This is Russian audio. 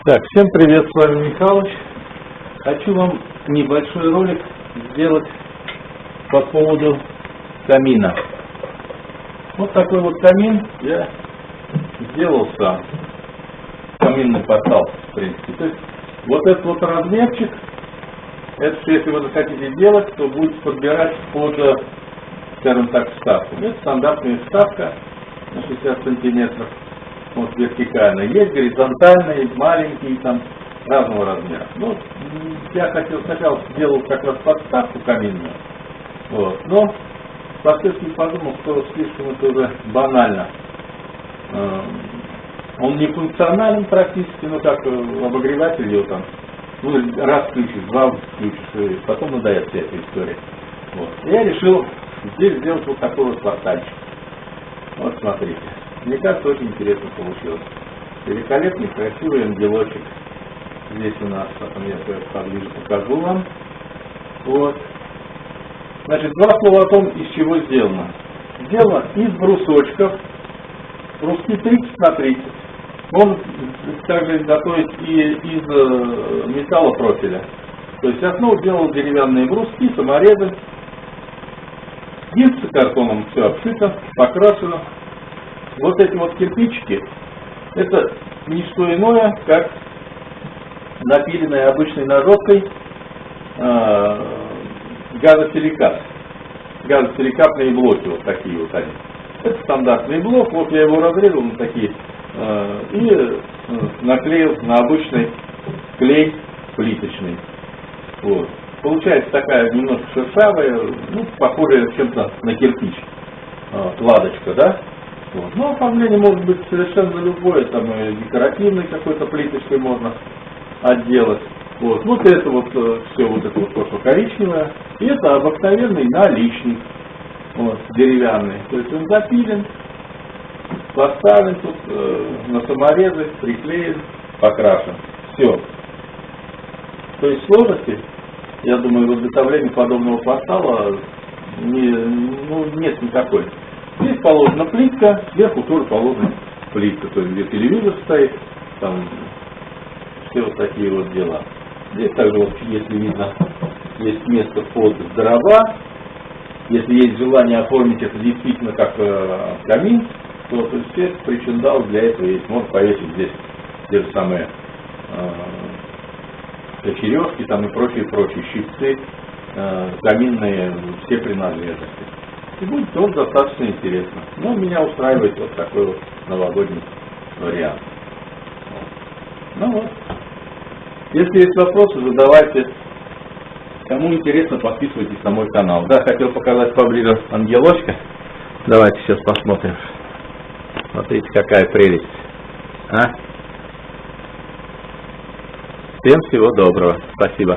Так, всем привет, с вами Михалыч. Хочу вам небольшой ролик сделать по поводу камина. Вот такой вот камин я сделал сам. Каминный портал, в принципе. То есть вот этот вот размерчик, это если вы захотите делать, то будете подбирать под, скажем так, вставку. Это стандартная вставка на 60 сантиметров. Вот вертикально. Есть горизонтальные, маленькие, там разного размера. Ну, я хотел сначала сделать как раз подставку каминную. Вот. Но впоследствии подумал, что слишком это уже банально. Он не функционален практически, ну как обогреватель его там. Ну, раз включишь, два включишь, и потом надоест вся эта история. Вот. Я решил здесь сделать вот такой вот портальчик. Вот смотрите. Мне кажется, очень интересно получилось. Великолепный, красивый ангелочек. Здесь у нас, потом я поближе покажу вам. Вот. Значит, два слова о том, из чего сделано. Сделано из брусочков. Бруски 30 на 30. Можно также изготовить и из металлопрофиля. То есть основу делал деревянные бруски, саморезы. Гипсокартоном все обшито, покрашено. Вот эти вот кирпичики, это не что иное, как напиленные обычной ножовкой газосиликат. Газосиликатные блоки, вот такие вот они. Это стандартный блок, вот я его разрезал на такие и наклеил на обычный клей плиточный. Вот. Получается такая немножко шершавая, ну, похожая чем-то на кирпич. Кладочка, да? Вот. Но оформление может быть совершенно любое, там и декоративной какой-то плиточкой можно отделать. Вот это вот все вот это вот то, коричневое. И это обыкновенный наличник, вот, деревянный. То есть он запилен, поставлен тут на саморезы, приклеен, покрашен. Все. То есть сложности, я думаю, в изготовлении подобного портала нет никакой. Здесь положена плитка, сверху тоже положена плитка, то есть где телевизор стоит, там все вот такие вот дела. Здесь также, вот, если видно, есть место под дрова. Если есть желание оформить это действительно как камин, то все причиндалы для этого есть. Можно повесить здесь те же самые черешки там и прочие щипцы, каминные, все принадлежности. И будет тоже достаточно интересно. Но меня устраивает вот такой вот новогодний вариант. Ну вот. Если есть вопросы, задавайте. Кому интересно, подписывайтесь на мой канал. Да, хотел показать поближе ангелочка. Давайте сейчас посмотрим. Смотрите, какая прелесть. Всем всего доброго. Спасибо.